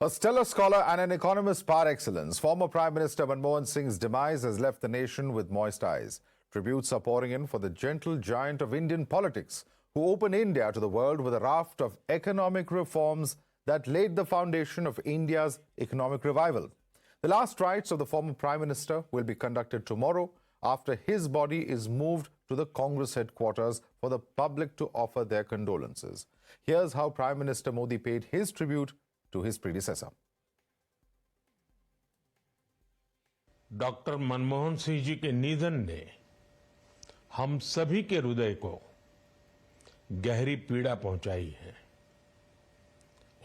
A stellar scholar and an economist par excellence, former Prime Minister Manmohan Singh's demise has left the nation with moist eyes. Tributes are pouring in for the gentle giant of Indian politics, who opened India to the world with a raft of economic reforms that laid the foundation of India's economic revival. The last rites of the former Prime Minister will be conducted tomorrow after his body is moved to the Congress headquarters for the public to offer their condolences. Here's how Prime Minister Modi paid his tribute to his predecessor. Doctor Manmohan Singh ji के निधन ने हम सभी के हृदय को गहरी पीड़ा पहुंचाई है।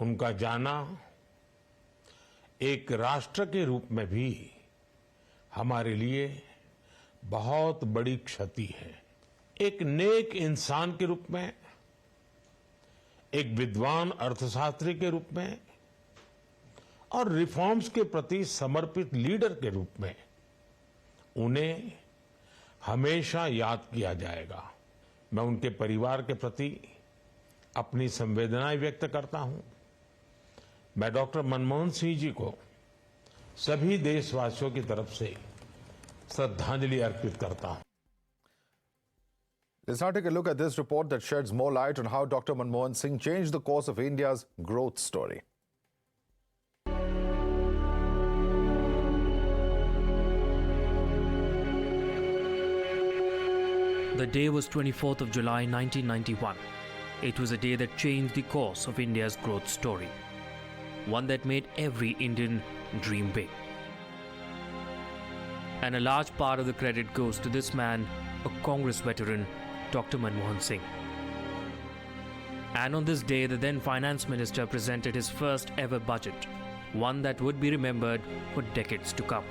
उनका जाना एक राष्ट्र के रूप में भी हमारे लिए बहुत बड़ी क्षति है। एक नेक इंसान के रूप में, एक विद्वान अर्थशास्त्री के रूप में और रिफॉर्म्स के प्रति समर्पित लीडर के रूप में उन्हें हमेशा याद किया जाएगा। मैं उनके परिवार के प्रति अपनी संवेदनाएं व्यक्त करता हूं। मैं डॉक्टर मनमोहन सिंह जी को सभी देशवासियों की तरफ से श्रद्धांजलि अर्पित करता हूं। Let's now take a look at this report that sheds more light on how Dr. Manmohan Singh changed the course of India's growth story. The day was 24th of July 1991. It was a day that changed the course of India's growth story. One that made every Indian dream big. And a large part of the credit goes to this man, a Congress veteran, Dr. Manmohan Singh. And on this day, the then Finance Minister presented his first ever budget, one that would be remembered for decades to come.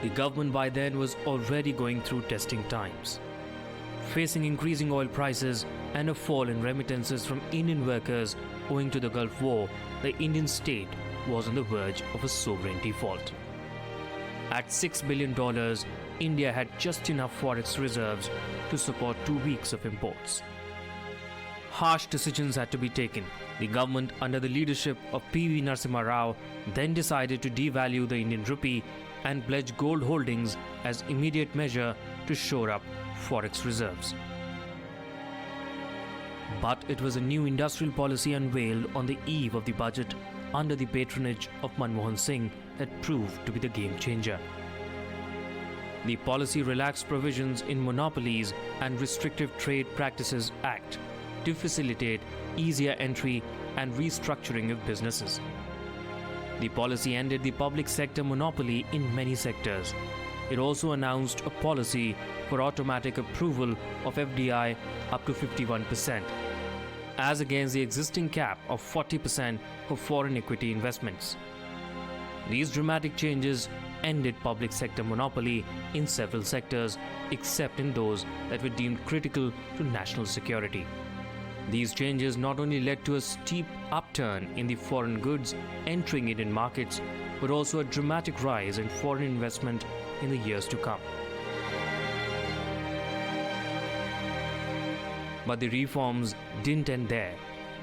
The government by then was already going through testing times. Facing increasing oil prices and a fall in remittances from Indian workers owing to the Gulf War, the Indian state was on the verge of a sovereign default. At $6 billion, India had just enough forex reserves to support 2 weeks of imports. Harsh decisions had to be taken. The government, under the leadership of P.V. Narasimha Rao, then decided to devalue the Indian rupee and pledge gold holdings as immediate measure to shore up forex reserves. But it was a new industrial policy unveiled on the eve of the budget under the patronage of Manmohan Singh that proved to be the game changer. The Policy Relaxed Provisions in Monopolies and Restrictive Trade Practices Act to facilitate easier entry and restructuring of businesses. The policy ended the public sector monopoly in many sectors. It also announced a policy for automatic approval of FDI up to 51%, as against the existing cap of 40% for foreign equity investments. These dramatic changes ended public sector monopoly in several sectors, except in those that were deemed critical to national security. These changes not only led to a steep upturn in the foreign goods entering Indian markets, but also a dramatic rise in foreign investment in the years to come. But the reforms didn't end there.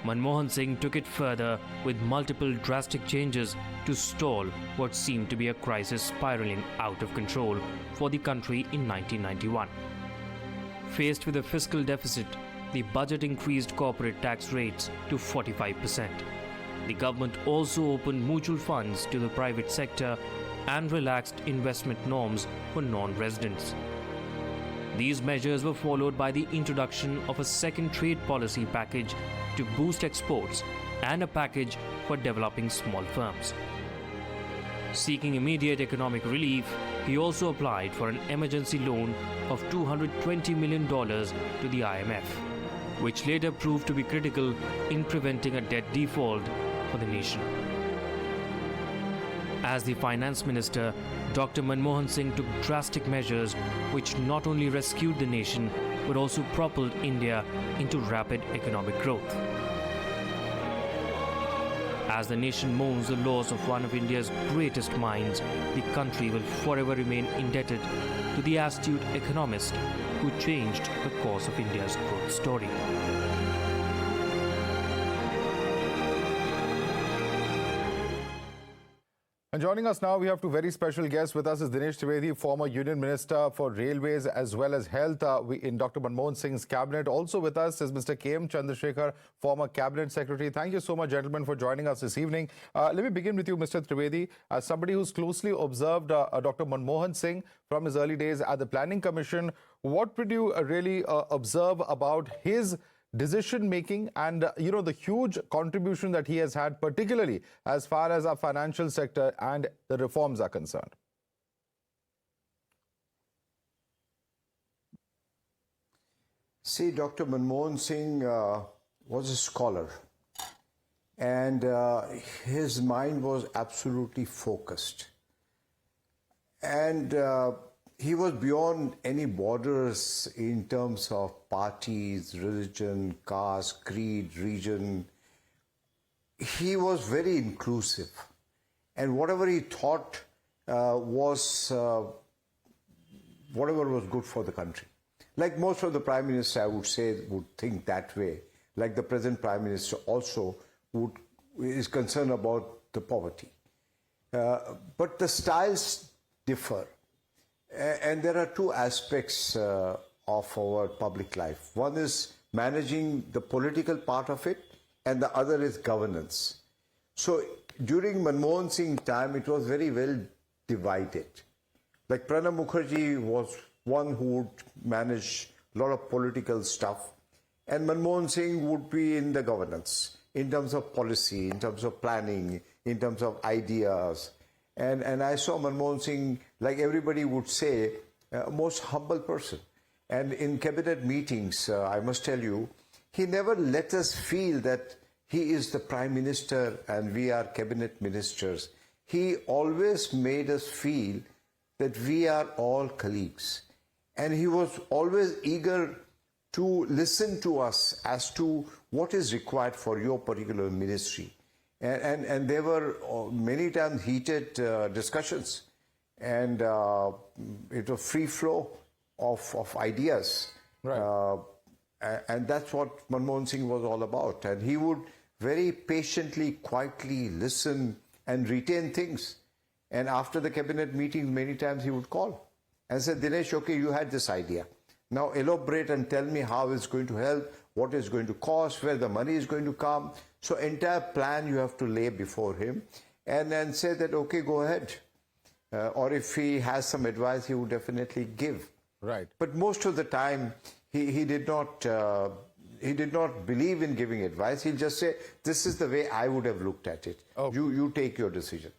Manmohan Singh took it further with multiple drastic changes to stall what seemed to be a crisis spiraling out of control for the country in 1991. Faced with a fiscal deficit, the budget increased corporate tax rates to 45%. The government also opened mutual funds to the private sector and relaxed investment norms for non-residents. These measures were followed by the introduction of a second trade policy package to boost exports and a package for developing small firms. Seeking immediate economic relief, he also applied for an emergency loan of $220 million to the IMF, which later proved to be critical in preventing a debt default for the nation. As the finance minister, Dr. Manmohan Singh took drastic measures which not only rescued the nation but also propelled India into rapid economic growth. As the nation mourns the loss of one of India's greatest minds, the country will forever remain indebted to the astute economist who changed the course of India's growth story. And joining us now, we have two very special guests. With us is Dinesh Trivedi, former Union Minister for Railways as well as Health in Dr. Manmohan Singh's cabinet. Also with us is Mr. K.M. Chandrasekhar, former Cabinet Secretary. Thank you so much, gentlemen, for joining us this evening. Let me begin with you, Mr. Trivedi. As somebody who's closely observed Dr. Manmohan Singh from his early days at the Planning Commission, what would you really observe about his decision-making and, the huge contribution that he has had, particularly as far as our financial sector and the reforms are concerned? See, Dr. Manmohan Singh was a scholar, and his mind was absolutely focused. And he was beyond any borders in terms of parties, religion, caste, creed, region. He was very inclusive. And whatever he thought was whatever was good for the country. Like most of the Prime Ministers, I would say, would think that way. Like the present Prime Minister also is concerned about the poverty. But the styles differ. And there are two aspects of our public life. One is managing the political part of it, and the other is governance. So during Manmohan Singh's time, it was very well divided. Like Pranab Mukherjee was one who would manage a lot of political stuff, and Manmohan Singh would be in the governance, in terms of policy, in terms of planning, in terms of ideas. And I saw Manmohan Singh, like everybody would say, a most humble person. And in cabinet meetings, I must tell you, he never let us feel that he is the Prime Minister and we are cabinet ministers. He always made us feel that we are all colleagues. And he was always eager to listen to us as to what is required for your particular ministry. And there were many times heated discussions, and it was free flow of ideas. Right. And that's what Manmohan Singh was all about. And he would very patiently, quietly listen and retain things. And after the cabinet meeting, many times he would call and say, Dinesh, okay, you had this idea. Now elaborate and tell me how it's going to help, what it's going to cost, where the money is going to come. So entire plan you have to lay before him and then say that, okay, go ahead. Or if he has some advice, he would definitely give. Right. But most of the time, he did not believe in giving advice. He'll just say, this is the way I would have looked at it. Okay. You take your decision.